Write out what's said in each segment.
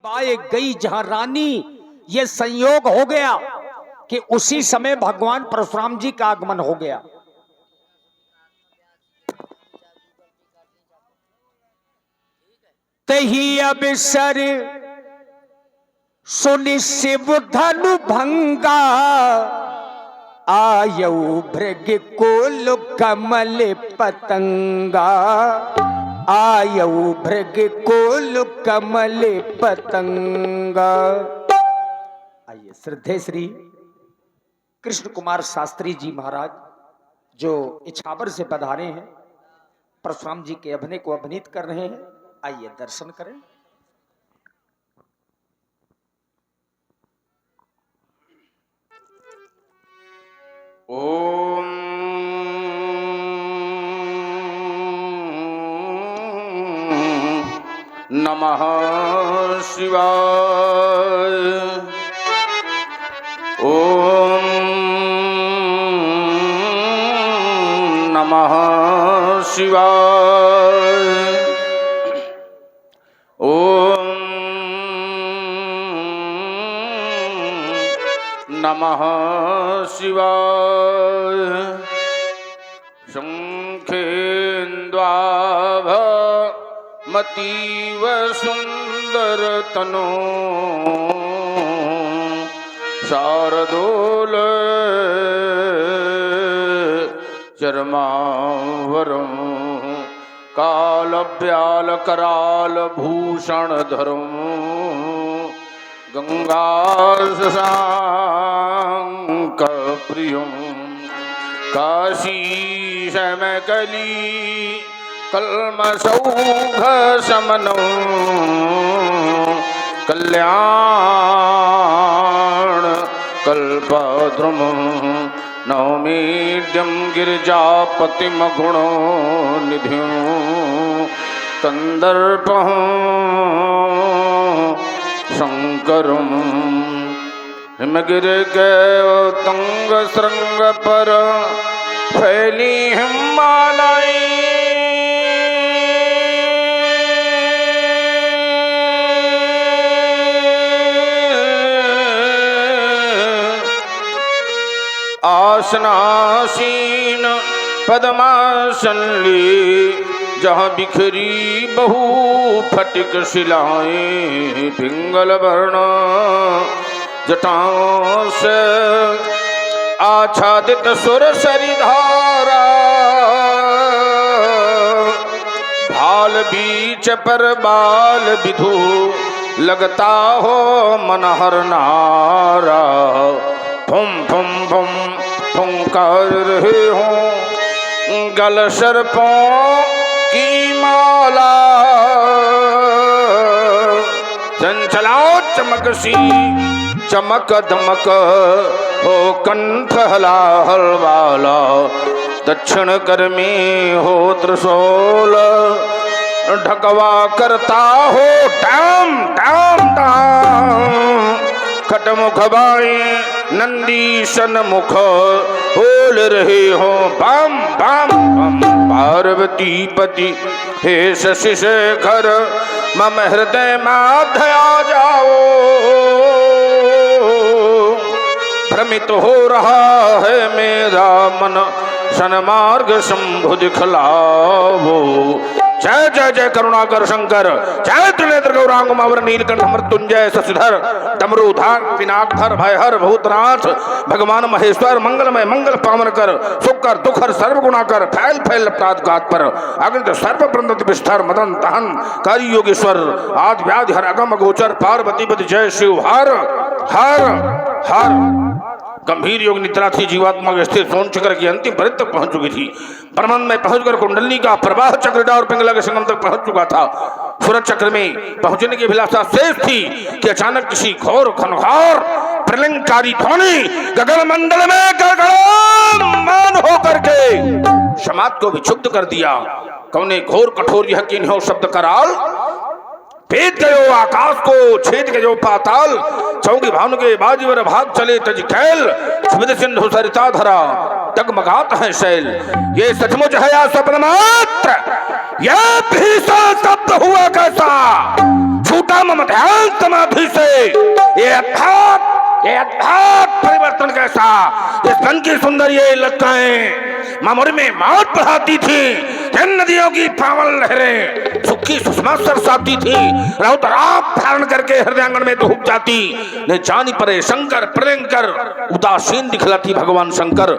पाए गई जहां रानी। ये संयोग हो गया कि उसी समय भगवान परशुराम जी का आगमन हो गया। तही अवसर सुनि शिव धनु भंगा, आयऊ भृग कोल कमल पतंगा, आयऊ भृग कोल कमल पतंगा। आइए श्रद्धेय श्री कृष्ण कुमार शास्त्री जी महाराज जो इछावर से पधारे हैं, परशुराम जी के अभिनय को अभिनीत कर रहे हैं। आइए दर्शन करें। ओम नमः शिवाय। ओम नमः शिवाय। ओम नमः शिवाय। शंखेन्द्वाभमतीव सुंदर तनो, शारदोल चर्मावरम, कालव्याल कराल भूषण धरम, गंगाशशांक प्रियम, काशी शमकली कल्मषौघ शमनं, कल्याण कल्पद्रुमं, नौमीड्यं गिरिजापतिं गुणो निधिं, कंदर्पं शंकरं, हिमगिरि के तंग श्रृंग पर फैली हिमालय, आसनासीन पद्मासन ली, जहाँ बिखरी बहु फटिक शिलाएं, पिंगल वर्ण जटाओं से आच्छादित सुरसरी धारा, भाल बीच पर बाल विधु लगता हो मनहर नारा, फुम फुम फुम फुंकार रहे हो गल सर्पों की माला, चंचलाओ चमक सी चमक दमक हो कंठ हलाहल वाला, दक्षिण कर में हो त्रिशूल ढकवा करता हो टाम टाम टाम, खटमुख बाएं नंदीशन मुख बोल रहे हो बम बम बम, पार्वती पति हे शशि शेखर मम हृदय माधया जाओ, भ्रमित हो रहा है मेरा मन सन्मार्ग शंभु दिखलाओ। जय जय जय करुणाकर शंकर, जय त्रिनेत्र गौरांग मावर नीलकंठ मृत्युंजय शशिधर डमरूधार पिनाकधर भयहर भूतनाथ, भगवान महेश्वर मंगलमय मंगल पावन कर, सुख कर दुख हर सर्वगुणाकर, फैल फैल अपराध घात पर अग्नित सर्व प्रंदत विस्तार मदन दहन कारी योगेश्वर, आदि व्याधि हर अगम गोचर, पार्वती पति जय शिव हर हर हर। गंभीर योग निद्रा थी, जीवात्मा के स्थिर सोन चक्र की अंतिम परिध तक पहुंच चुकी थी, ब्रह्मांड में पहुंचकर कुंडली का प्रवाह चक्रदा और पिंगला के संगम तक पहुंच चुका था। सूरज चक्र में पहुंचने की अभिलाषा शेष थी कि अचानक किसी घोर घनघोर प्रलयंकारी ध्वनि गगन मंडल में गगनमान होकर के समाज को विक्षुब्ध कर दिया। कौने घोर कठोर यह किन्हो शब्द कराल, भेद गयो आकाश को छेद गयो पाताल, चौकी भानु के बाजीवर भाग चले तज कैल, सुमित सिंधु सरिता धरा डगमगात है शैल। ये सचमुच है या स्वप्न मात्र, यह भीषण शब्द हुआ कैसा, झूठा ममध्यान समाधि से ये अर्थात परिवर्तन कैसा। इस सन की सुंदर ये लटकाएं मामूर में मौत बहाती थी, जिन नदियों की पावन लहरें सुखी सुषमा सरसाती थी, रौद्राप धारण करके हृदयांगन में डूब जाती। ने जानी परे शंकर प्रियंकर उदासीन दिखलाती भगवान शंकर।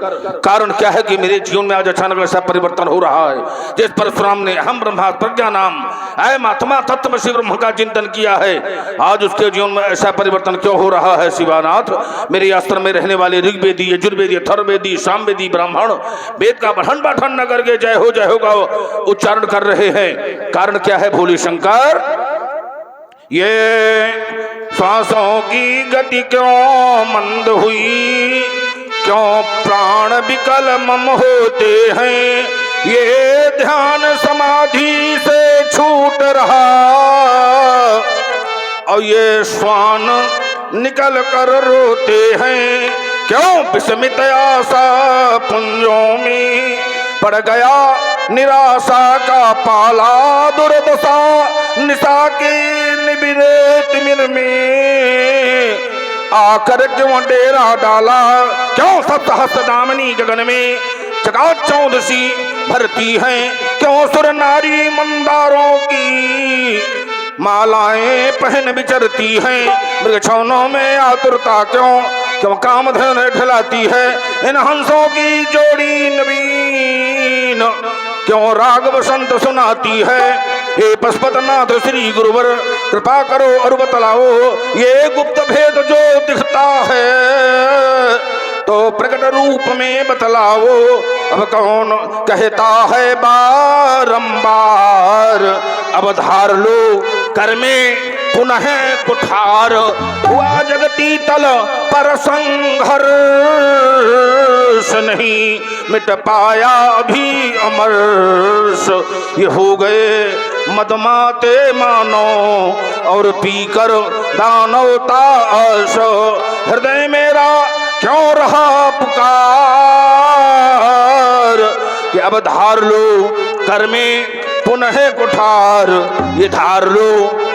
कारण क्या है कि मेरे जीवन में आज अचानक ऐसा परिवर्तन हो रहा है, जिस परशुराम ने हम ब्रह्मा प्रज्ञा नाम अयम आत्मा तत्व शिव ब्रह्म का चिंतन किया है, आज उसके जीवन में ऐसा परिवर्तन क्यों हो रहा है। शिवानाथ, मेरे आश्रम में रहने वाले ऋग्वेदी, यजुर्वेदी, अथर्ववेदी, सामवेदी ब्राह्मण वेद का बढ़न पाठन न करके जय हो का उच्चारण कर रहे हैं। कारण क्या है भोले शंकर? ये श्वासों की गति क्यों मंद हुई, क्यों प्राण विकल मम होते हैं, ये ध्यान समाधि से छूट रहा, और ये श्वान निकल कर रोते हैं, क्यों विस्मित आशा पुंजों में पड़ गया निराशा का पाला, दुर्दशा निशा के निबिरे तिमिर में आकर क्यों डेरा डाला, क्यों सप्तहस्त दामिनी गगन में जगा चौदसी भरती है, क्यों सुर नारी मंदारों की मालाएं पहन विचरती हैं, मृगछौनों में आतुरता क्यों, क्यों कामधन ढलाती है, इन हंसों की जोड़ी नवीन क्यों राग बसंत सुनाती है। हे पशुपतनाथ श्री गुरुवर कृपा करो और बतलाओ, ये गुप्त भेद जो दिखता है तो प्रकट रूप में बतलाओ। अब कौन कहता है बारंबार, अब धार लो कर में पुनः कुठार, हुआ जगती तल पर संघर्ष, नहीं मिट पाया अभी अमरस, ये हो गए मदमाते मानो और पीकर दानवता आश, हृदय मेरा क्यों रहा पुकार, कि अब धार लो कर में पुनः कुठार, ये धार लो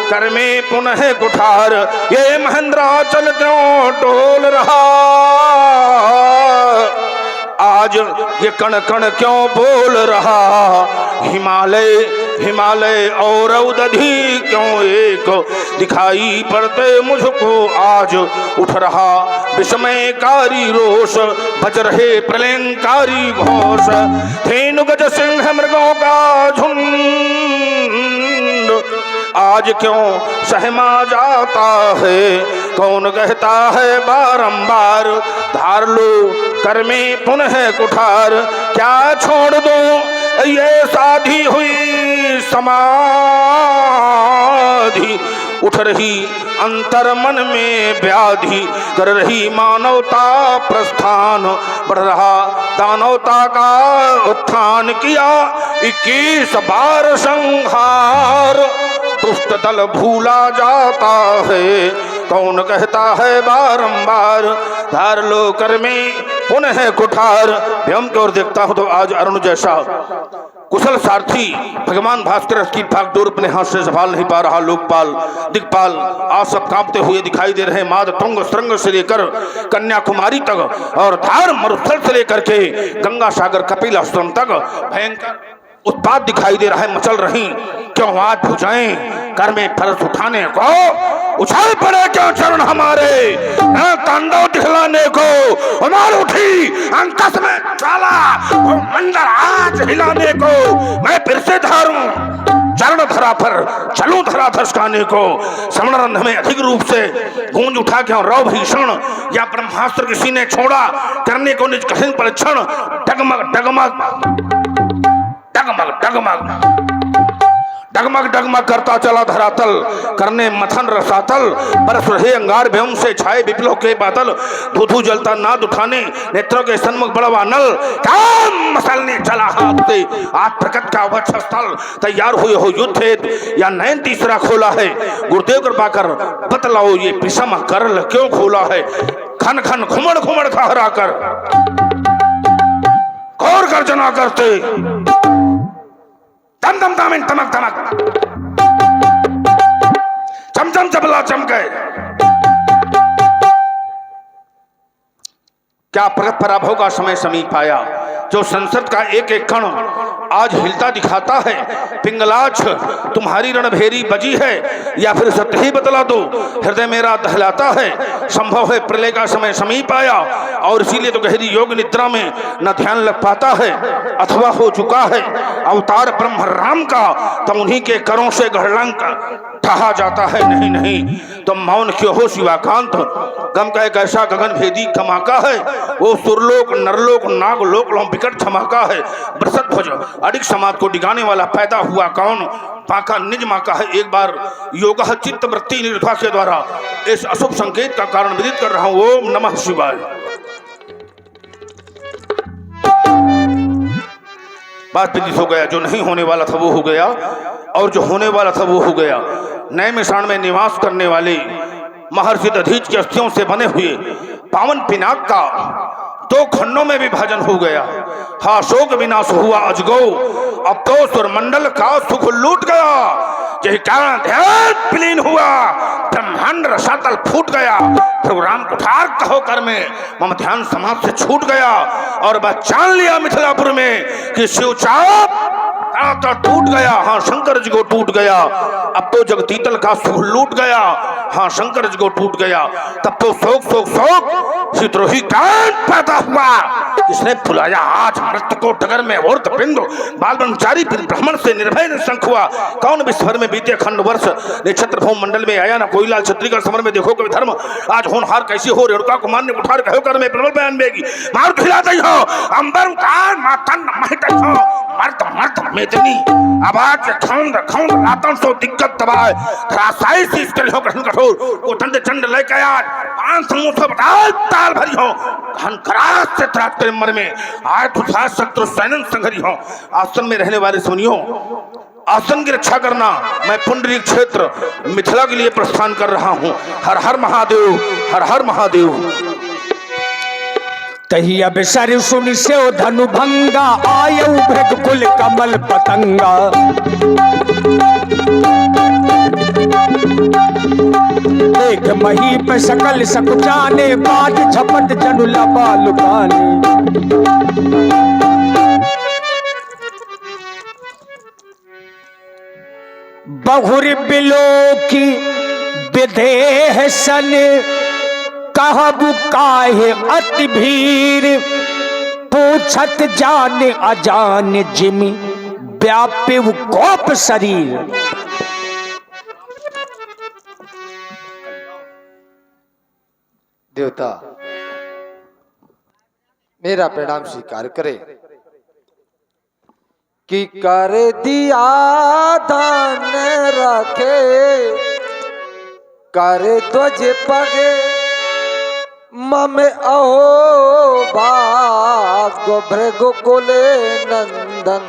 कर में पुनः कुठार, ये महेंद्राचल क्यों डोल रहा, आज ये कण कण क्यों बोल रहा, हिमालय हिमालय और औदधि क्यों एक दिखाई पड़ते मुझको, आज उठ रहा विस्मयकारी रोष, बज रहे प्रलयंकारी घोष, धेनु गज सिंह मृगों का झुंड, आज क्यों सहमा जाता है, कौन कहता है बारंबार, धार लो कर में पुनः कुठार, क्या छोड़ दो ये साधी हुई समाधि, उठ रही अंतर मन में व्याधि, कर रही मानवता प्रस्थान, बढ़ रहा दानवता का उत्थान, किया 21 बार संहार, दुष्ट दल भूला जाता है, कौन कहता है बारंबार, धार लो कर में पुनः कुठार। व्योम की ओर देखता हूं तो आज अरुण जैसा कुशल सारथी भगवान भास्कर की भागदौड़ अपने हाथ से संभाल नहीं पा रहा। लोकपाल दिक्पाल आज सब कांपते हुए दिखाई दे रहे। माद तुंग श्रृंग से लेकर कन्याकुमारी तक और धार मरुस्थल से लेकर के गंगा सागर कपिल आश्रम तक भयंकर उत्पात दिखाई दे रहा है, मचल रही। क्यों आज भुजाएं कर में फरस उठाने को उछाल पड़े, क्यों चरण हमारे तांडव दिखलाने को उमार उठी अंकस में ज्वाला और मंदिर आज हिलाने को। मैं फिर से धारूं चरण धरा पर चलूं धरा धसकाने को। समरंध में अधिक रूप से गूंज उठा क्यों रव भीषण, या ब्रह्मास्त्र किसी ने छोड़ा करने को निज कठिन परीक्षण। डगमग डगमग डगमग डगमग डगमग डगमग करता चला धरातल, करने मथन रसातल, बरस रहे अंगार भ्योम से छाए विप्लव के बादल। धुधु जलता नाद उठाने नेत्रों के सन्मुख बड़वा नल, काम मसलने चला हाथ से आज प्रकट का वक्ष स्थल। तैयार हुए हो युद्ध हेतु या नयन तीसरा खोला है। गुरुदेव कृपा कर बतलाओ ये पिसम करल क्यों खोला है। खन खन घुमड़ घुमड़ खहरा कर घोर गर्जना करते, दम दम दामिन तमक तमक चम चबला चम गए। क्या पराभव का समय समीप आया। जो संसद का एक एक कण आज हिलता दिखाता है, पिंगलाछ तुम्हारी रणभेरी बजी है या फिर सत्य ही बतला दो, हृदय मेरा दहलाता है। संभव है प्रलय का समय समीप आया और इसीलिए तो गहरी योग निद्रा में न ध्यान लग पाता है, अथवा हो चुका है अवतार ब्रह्म राम का, तो उन्हीं के करों से गढ़लंक कहा जाता है। नहीं नहीं तुम मौन क्यों हो शिवाकांत, गम का एक ऐसा गगन भेदी धमाका है, वो सुरलोक नरलोक नागलोक विकट धमाका है। बरसत भुज अडिग समाज को डिगाने वाला पैदा हुआ कौन, पाका निज माका है। एक बार योग चित्त वृत्ति निर्भा के द्वारा इस अशुभ संकेत का कारण विदित कर रहा हूं। ओम नमः शिवाय। बात विदित हो गया, जो नहीं होने वाला था वो हो गया और जो होने वाला था वो हो गया। नए मिशान में निवास करने वाले महर्षि दधीच के अस्थियों से बने हुए पावन पिनाक का 2 खंडों में विभाजन हो गया। हा शोक विनाश हुआ अजगो, अब तो सुरमंडल का सुख लूट गया। यही कारण ध्यान विलीन हुआ, ब्रह्मांड रसातल फूट गया। प्रोग्राम कुठार कहो कर में मम ध्यान समाज से छूट गया और बस जान लिया मिथिलापुर में कि शिवचाप तो टूट गया। हाँ शंकर जी को टूट गया, अब तो जगतीतल का सुख लूट गया। हाँ शंकर जी को टूट गया, तब तो शोक शोक शोक शीतरोही कांड पैदा हुआ। इसने फुलाया आज मृत को डगर में और बिंदु बाल ब्रह्मचारी फिर ब्राह्मण से निर्भय निशंक हुआ। कौन विश्वर में बीते खंड वर्ष नक्षत्र भूम मंडल में आया ना कोई लाल छत्री का समर में देखो कभी धर्म आज होनहार कैसी हो रेणुका को मान्य उठार कहो कर में प्रबल बयान बेगी मार खिला दई हो अंबर का मातन महित हो मर्द मर्द मेदनी आवाज खंड खंड लातन सो दिक्कत दबाए रासाई से इसके हो ग्रहण कठोर को ठंड चंड लेके आज 5 समूह बताल ताल भरी हो घन करास से त्रात करे मर में आए तुझा शत्रु सैनन संघरी हो। आश्रम में रहने वाले सुनियो, आसन की रक्षा करना मैं पुंडरीक क्षेत्र मिथिला के लिए प्रस्थान कर रहा हूँ। हर हर महादेव, हर हर महादेव। तही अब सर सुन से धनु भंगा आयु भृग कुल कमल पतंगा। देख मही पे सकल सकुचाने बाज झपट जनुला बालुकाने। बहुर बिलो की विदेह सन कहबु काहे अति भीर पूछत जान अजान जिमि व्यापे कोप शरीर। देवता मेरा प्रणाम स्वीकार करे कि कर दिया धन रखे कर ध्वज पगे मम अहो भाग्य भृगुकुले नंदन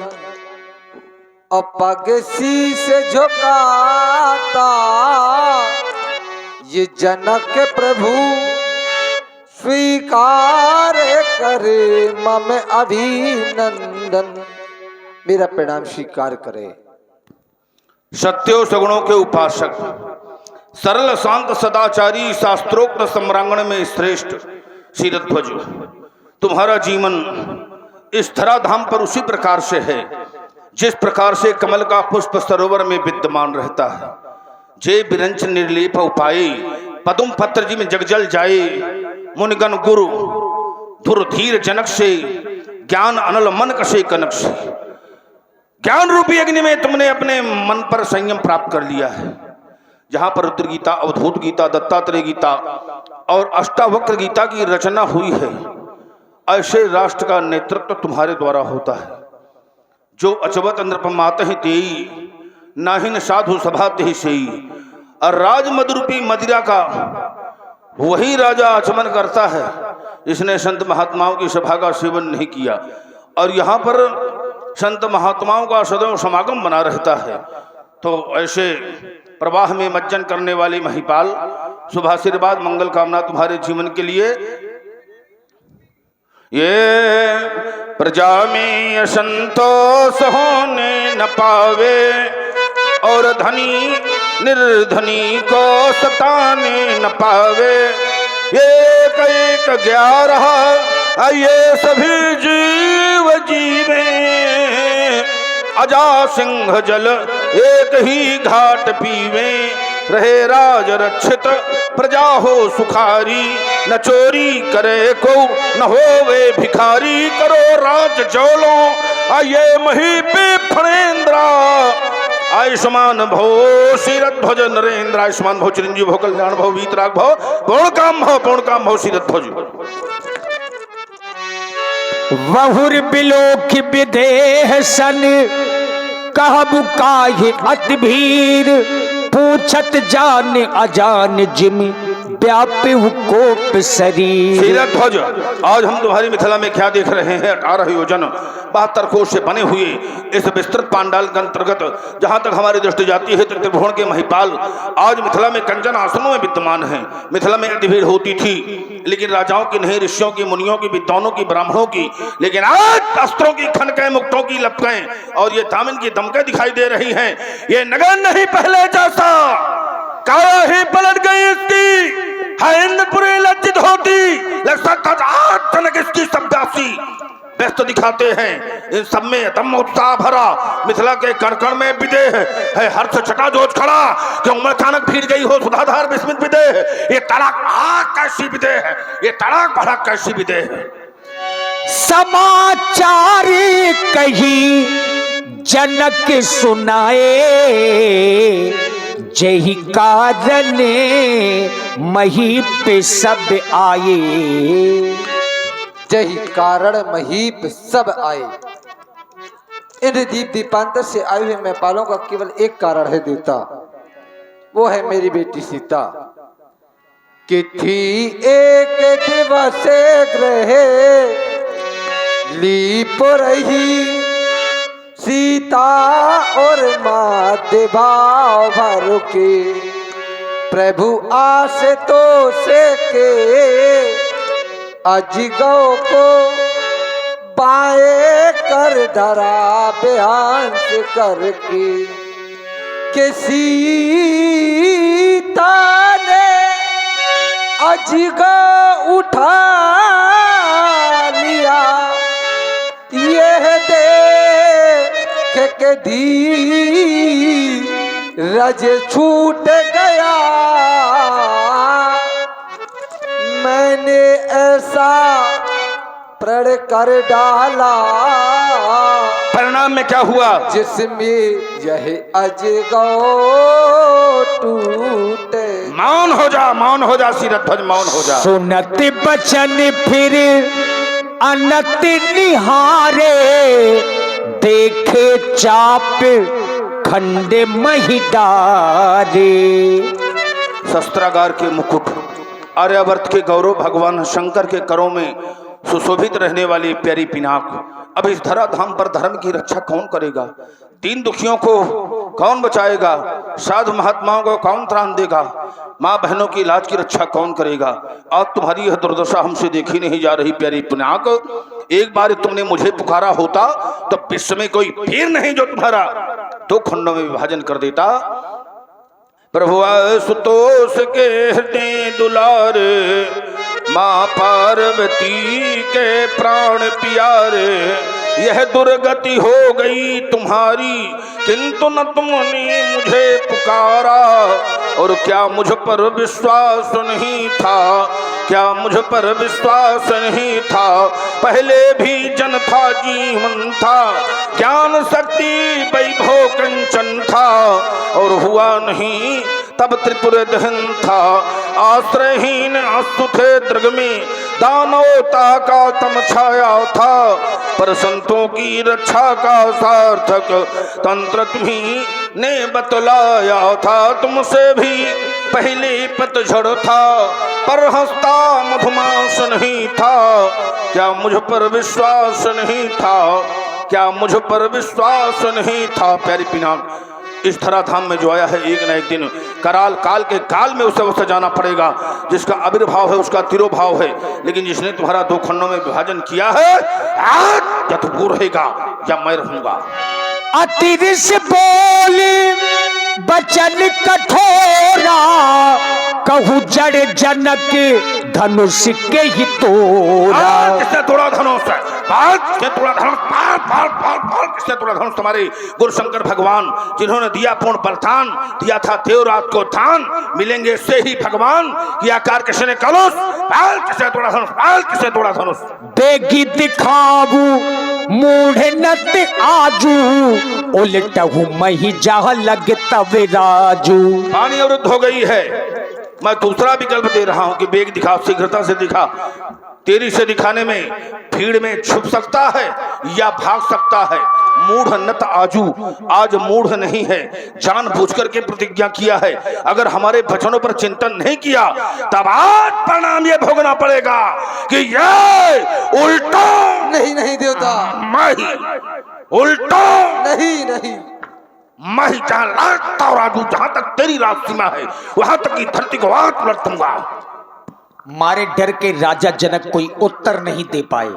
अपग शीस झुकाता ये जनक प्रभु स्वीकार करे मम अभिनंदन। मेरा प्रणाम स्वीकार करे। सत्यो सगुणों के उपासक सरल शांत सदाचारी शास्त्रोक्त सम्रांगण में श्रेष्ठ शीरध्वज, तुम्हारा जीवन इस धराधाम पर उसी प्रकार से है जिस प्रकार से कमल का पुष्प सरोवर में विद्यमान रहता है। जे बिरंच निर्लेप उपाय पदुम पत्र जी में जगजल जाए मुनिगण गुरु धुर धीर जनक से ज्ञान अनल मन कसे कनक से। ज्ञान रूपी अग्नि में तुमने अपने मन पर संयम प्राप्त कर लिया है। जहां पर रुद्र गीता, अवधूत गीता, दत्तात्रेय गीता और अष्टावक्र गीता की रचना हुई है, ऐसे राष्ट्र का नेतृत्व तुम्हारे द्वारा होता है। जो अचवत नृपमात ही तेई नाहिन साधु सभा तेहि सेई। और राज मधुरूपी मदिरा का वही राजा आचमन करता है इसने संत महात्माओं की सभा का सेवन नहीं किया। और यहाँ पर संत महात्माओं का सदैव समागम बना रहता है। तो ऐसे प्रवाह में मज्जन करने वाले महिपाल शुभ आशीर्वाद मंगल कामना तुम्हारे जीवन के लिए। ये प्रजा में असंतोष होने न पावे और धनी निर्धनी को सताने न पावे। एक एक 11 ये सभी जीव जीवे, अजा सिंह जल एक ही घाट पीवे। रहे राज रक्षित प्रजा हो सुखारी, न चोरी करे को न होवे भिखारी। करो राज जौलो आये मही पे फणेन्द्रा, आयुष्मान भव शीरथ ध्वज नरेंद्र। आयुष्मान भव चिरंजीव भव कल्याण भव वीतराग भव पूर्ण काम भव शीरथ ध्वज। वहुर बिलोक विदेह सन, कहबु काहि अति भीर। पूछत जान अजान जिमि, व्यापी कोप शरीर। शीरथ ध्वज, आज हम तुम्हारी मिथिला में क्या देख रहे हैं? 18 योजन 72 कोष से बने हुए इस विस्तृत पांडाल के अंतर्गत जहां तक हमारी दृष्टि जाती है, त्रिभुवन के महिपाल आज मिथिला में कंचन आसनों में विद्यमान है। मिथिला में अति भीड़ होती थी, लेकिन राजाओं की नहीं, ऋषियों की, मुनियों की, विद्वानों की, ब्राह्मणों की। लेकिन आज अस्त्रों की खनकें, मुक्तों की लपकें और ये दामन की दमकें दिखाई दे रही हैं। ये नगर नहीं पहले जैसा, काया ही पलट गई इसकी। इंद्रपुरी लज्जित होती, तनक इसकी सब्यासी व्यस्त दिखाते हैं। इन सब में दम उत्साह भरा, मिथिला के कण कण में विदेह है। हर्ष छटा जोश खड़ा कि उम्र अचानक भीड़ गई हो, सुधाधार विस्मित विदेह। ये तड़ाक आग कैसी विदेह है, ये तड़ाक भड़क कैसी विदेह है। समाचार कही जनक सुनाए, जही कारण महीप सब आए। जही कारण महीप सब आए। इन दीप दीपांतर से आए हुए महिपालों का केवल एक कारण है देवता, वो है मेरी बेटी सीता। कि थी एक दिवस ग्रहे लीप रही, सीता और माते भाव भर के। प्रभु आस तो से के, अजिगो को बाए कर धरा बेहांस करके। कि सीता ने अजिगो उठा लिया, यह देख के धी रज छूट गया। मैंने ऐसा प्रण कर डाला, परिणाम में क्या हुआ? जिसमें यह अजगौ टूटे। मौन हो जा शीरथ ध्वज, मौन हो जा। सुनत बचन फिर अनत निहारे, देखे चाप खंड महिदारे। शस्त्रागार के मुकुट, आर्यावर्त के गौरव, भगवान शंकर के करों में सुशोभित रहने वाली प्यारी पिनाक। अब इस धराधाम पर धर्म की रक्षा कौन करेगा? दीन दुखियों को कौन बचाएगा? साधु महात्माओं को कौन त्राण देगा? माँ बहनों की लाज की रक्षा कौन करेगा? आज तुम्हारी यह दुर्दशा हमसे देखी नहीं जा रही प्यारी पिनाक। एक बार तुमने मुझे पुकारा होता तो विश्व में कोई पीर नहीं जो तुम्हारा 2 खंडों में विभाजन कर देता। प्रभु सुतोष के हृदय दुलार, माँ पार्वती के प्राण प्यारे। यह दुर्गति हो गई तुम्हारी, किंतु न तुमने मुझे पुकारा। और क्या मुझ पर विश्वास नहीं था? क्या मुझ पर विश्वास नहीं था? पहले भी जन था, जीवन था, ज्ञान शक्ति वैभव कंचन था। और हुआ नहीं तब त्रिपुर दहन था। आश्रयहीन अस्तु थे दृग में, दानवता का तम छाया था। पर संतों की रक्षा का सार्थक तंत्र तुम्ही ने बतलाया था। तुमसे भी पहले पतझड़ था, पर हंसता मधुमास नहीं था। क्या मुझ पर विश्वास नहीं था? क्या मुझ पर विश्वास नहीं था? प्यारी पिनाक, इस धराधाम में जो आया है, एक न एक दिन कराल काल के काल में उसे अवश्य जाना पड़ेगा। जिसका आविर्भाव है उसका तिरोभाव है, लेकिन जिसने तुम्हारा 2 खंडों में विभाजन किया है, आज या तो वो रहेगा या मैं रहूंगा। अतिरिस बोली बचन कठोरा कहू जड़ जनक धनुष के ही तोड़ा। किसने तोड़ा धनुष? किसने तोड़ा धनुष? किसने तोड़ा धनुष? तुम्हारे गुरु शंकर भगवान, जिन्होंने दिया पूर्ण बलिदान, दिया था देवरात को दान, मिलेंगे से ही भगवान की आकार किसने कलुष? किसने तोड़ा धनुष? किसने तोड़ा धनुष? बेगी दिखाबू मूढ़ नत आजू, उलटहू मही जह लग तवे राजू। पानी अवरुद्ध हो गई है। मैं दूसरा विकल्प दे रहा हूं कि वेग दिखा, शीघ्रता से दिखा। तेरी से दिखाने में भीड़ में छुप सकता है या भाग सकता है। मूढ़ नत आजू, आज मूढ़ नहीं है, जानबूझ करके प्रतिज्ञा किया है। अगर हमारे वचनों पर चिंतन नहीं किया तब आज परिणाम ये भोगना पड़ेगा कि ये उल्टा नहीं नहीं देवता, माही उल्टा नहीं नहीं, माही जहां लाटता और आजू, जहां तक तेरी राज सीमा है वहां तक की धरती को आज पलट दूंगा। मारे डर के राजा जनक कोई उत्तर नहीं दे पाए,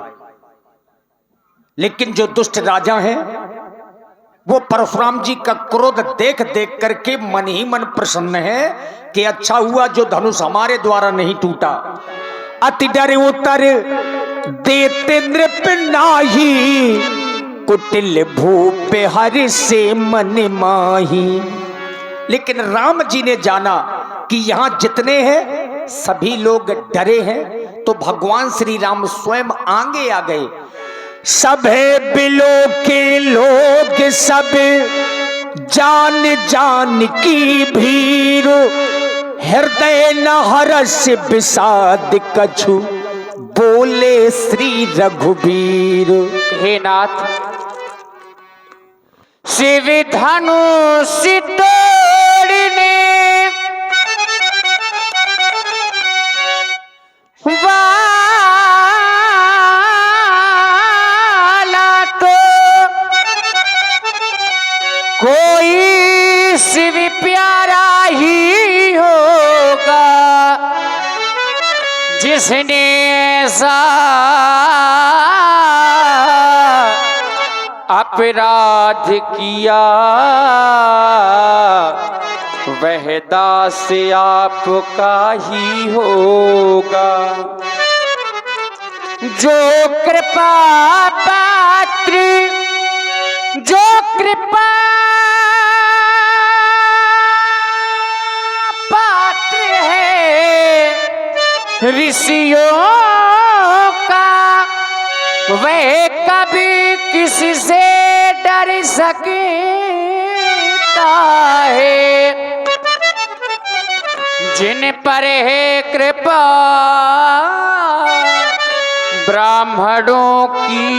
लेकिन जो दुष्ट राजा हैं वो परशुराम जी का क्रोध देख देख करके मन ही मन प्रसन्न है कि अच्छा हुआ जो धनुष हमारे द्वारा नहीं टूटा। अति डर उतर देते नृप नाही, कुटिल भूप हर से मन माही। लेकिन राम जी ने जाना कि यहां जितने हैं सभी लोग डरे हैं, तो भगवान श्री राम स्वयं आगे आ गए। सभे बिलो के लोग सब जान जान की भीर, हृदय न हर्ष विषाद कछु, बोले श्री रघुबीर। हे नाथ, शिव धनुष तोड़ने वाला तो कोई शिव प्यारा ही होगा, जिसने ऐसा अपराध किया, वह दास आपका ही होगा। जो कृपा पात्र, जो कृपा पात्र है ऋषियों का, वह कभी किसी से डर सकता है। जिन पर है कृपा ब्राह्मणों की,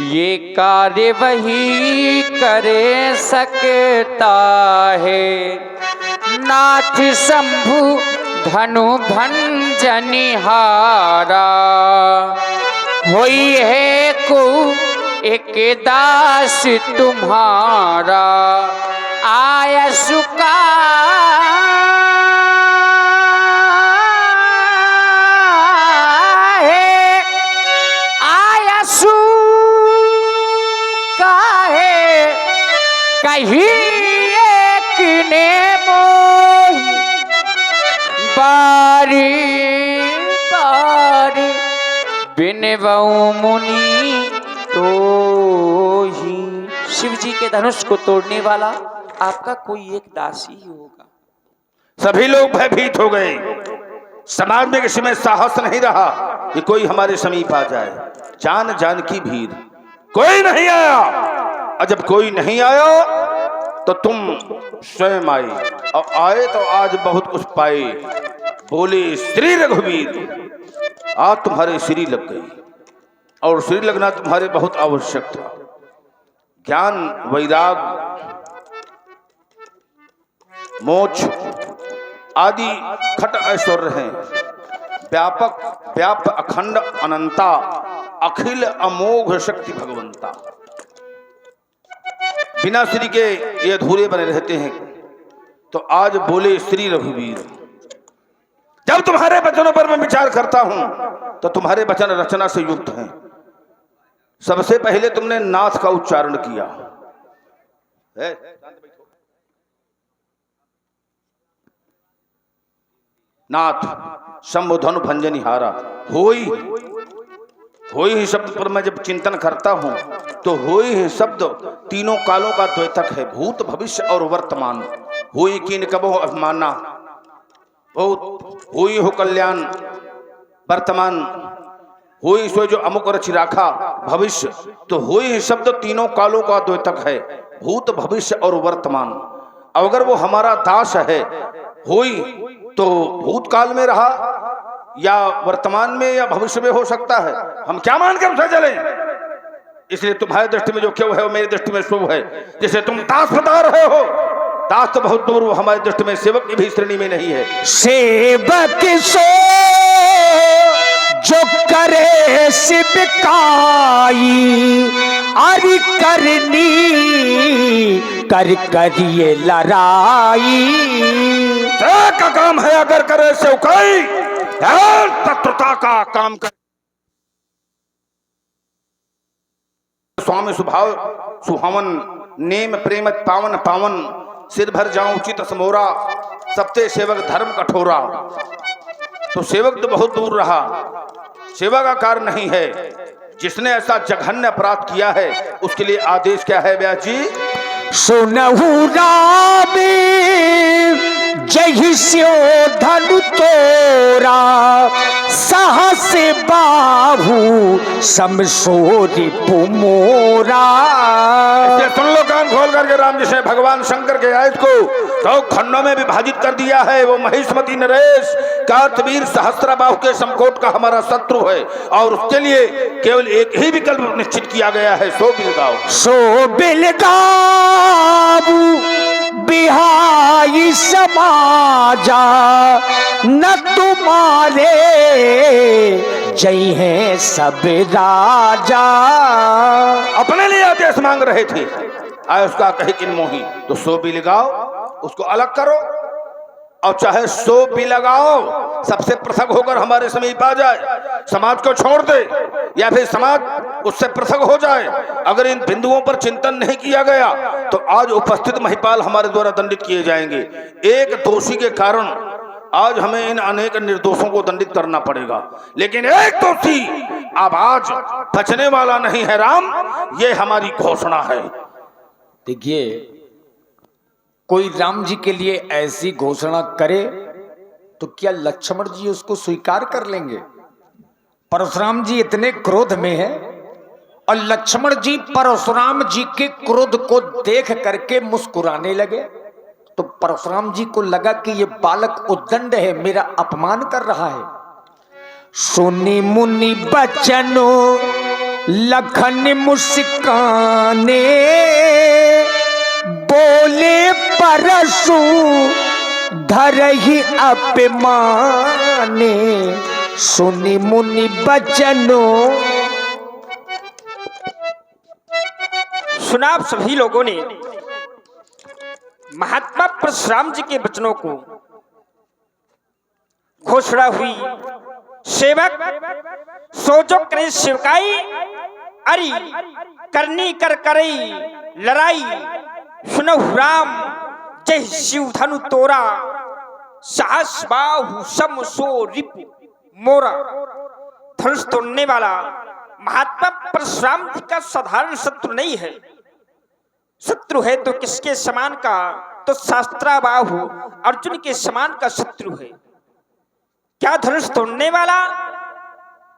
ये कार्य वही करे सकता है। नाथ शंभु धनु भंजनिहारा, होई है को एक दास तुम्हारा। आया सुका है, आया सुका है, कहीं एक ने मोही बारी बारी, बिनवऊ मुनि तो ही। शिव जी के धनुष को तोड़ने वाला आपका कोई एक दासी ही होगा। सभी लोग भयभीत हो गए। समाज में किसी में साहस नहीं रहा कि कोई हमारे समीप आ जाए। जान जान की भीड़, कोई नहीं आया। और जब कोई नहीं आया तो तुम स्वयं आई, और आए तो आज बहुत कुछ पाए। बोले श्री रघुवीर, आज तुम्हारे श्री लग गई, और श्री लगना तुम्हारे बहुत आवश्यक था। ज्ञान, वैराग, मोक्ष आदि खट ऐश्वर्य हैं। व्यापक व्याप अखंड अनंता, अखिल अमोघ शक्ति भगवंता। बिना श्री के ये अधूरे बने रहते हैं। तो आज बोले श्री रघुवीर। जब तुम्हारे वचनों पर मैं विचार करता हूं तो तुम्हारे वचन रचना से युक्त हैं। सबसे पहले तुमने नाथ का उच्चारण किया। है। नाथ शंभु धनु भंजनी हारा होई ही शब्द पर मैं जब चिंतन करता हूं तो होई ही शब्द तीनों कालों का द्वैतक है, भूत भविष्य और वर्तमान। होई कीन कबो अभिमाना, होई हो कल्याण, वर्तमान होई सो जो अमुक रचि राखा, भविष्य तो होई ही शब्द तीनों कालों का द्वैतक है, भूत भविष्य और वर्तमान। अगर वो हमारा दास है, होई तो भूतकाल में रहा या वर्तमान में या भविष्य में हो सकता है, हम क्या मानकर उसे चले। इसलिए तुम्हारी दृष्टि में जो क्यों है वो मेरी दृष्टि में शुभ है। जैसे तुम दास बता रहे हो, दास तो बहुत दूर, वो हमारी दृष्टि में सेवक की भी श्रेणी में नहीं है। सेवक सो जो करे शिवकाई, अरि करनी कर करिए लड़ाई। का काम है अगर करे सेवकाई, तत्वता का काम कर। स्वामी स्वभाव सुहावन, नेम प्रेम पावन पावन, सिर भर जाऊं उचित समोरा, सबते सेवक धर्म कठोरा। तो सेवक तो बहुत दूर रहा, सेवा का कार्य नहीं है। जिसने ऐसा जघन्य अपराध किया है उसके लिए आदेश क्या है ब्यास जी? सुनहु राम जय स्यो धनु तोरा, साहस बाहु समसोरी पुमोरा। सुन लो कान खोल करके, राम जी से भगवान शंकर के आयत को तो खंडों में विभाजित कर दिया है। वो महिष्मती नरेश कार्तवीर सहस्त्रबाहु के समकोट का हमारा शत्रु है और उसके लिए केवल एक ही विकल्प निश्चित किया गया है, सो बिलगाओ। सो बिलगाऊ बिहाई समाजा, न तुम्हारे जय हैं सब राजा। अपने लिए आदेश मांग रहे थे, आए उसका कहे किन मोही। तो सो भी लगाओ, उसको अलग करो, और चाहे सो भी लगाओ सबसे पृथक होकर हमारे समीप आ जाए, समाज को छोड़ दे या फिर समाज उससे पृथक हो जाए। अगर इन बिंदुओं पर चिंतन नहीं किया गया तो आज उपस्थित महिपाल हमारे द्वारा दंडित किए जाएंगे। एक दोषी के कारण आज हमें इन अनेक निर्दोषों को दंडित करना पड़ेगा, लेकिन एक दोषी अब आज बचने वाला नहीं है राम, ये हमारी घोषणा है। देखिए, कोई राम जी के लिए ऐसी घोषणा करे तो क्या लक्ष्मण जी उसको स्वीकार कर लेंगे? परशुराम जी इतने क्रोध में है और लक्ष्मण जी परशुराम जी के क्रोध को देख करके मुस्कुराने लगे। तो परशुराम जी को लगा कि ये बालक उद्दंड है, मेरा अपमान कर रहा है। सुनी मुनि बचनो लखन मुस्काने, बोले परशु धरहि अपमाने। सुनी मुनि बचनो। सुना आप सभी लोगों ने महात्मा परशुराम जी के वचनों को। घोषणा हुई, सेवक सोचो करे शिवकाई, अरि करनी कर करई लड़ाई। सुनहु राम जय शिव धनु तोरा, साहस बाहु सम सो रिपु मोरा। धनुष तोड़ने वाला महात्मा परशुराम जी का साधारण शत्रु नहीं है। शत्रु है तो किसके समान का? तो शास्त्राबाहु अर्जुन के समान का शत्रु है। क्या धनुष तोड़ने वाला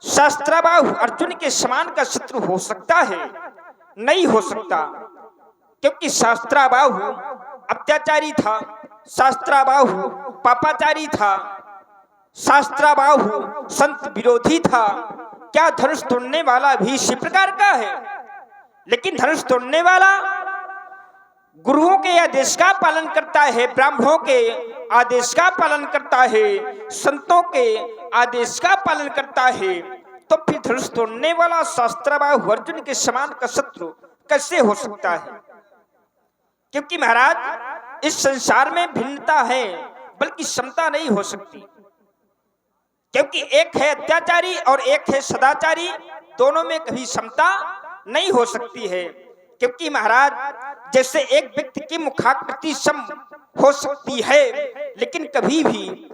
शास्त्राबाहु अर्जुन के समान का शत्रु हो सकता है? नहीं हो सकता, क्योंकि शास्त्राबाहु अत्याचारी था, शास्त्राबाहु पापाचारी था, शास्त्राबाहु संत विरोधी था। क्या धनुष तोड़ने वाला भी इसी प्रकार का है? लेकिन धनुष तोड़ने वाला गुरुओं के आदेश का पालन करता है, ब्राह्मणों के आदेश का पालन करता है, संतों के आदेश का पालन करता है। तो फिर धनुष तोड़ने वाला शास्त्राबाहु अर्जुन के समान का शत्रु कैसे हो सकता है? क्योंकि महाराज इस संसार में भिन्नता है, बल्कि समता नहीं हो सकती। क्योंकि एक है अत्याचारी और एक है सदाचारी, दोनों में कभी समता नहीं हो सकती है। क्योंकि महाराज जैसे एक व्यक्ति की मुखाकृति सम हो सकती है, लेकिन कभी भी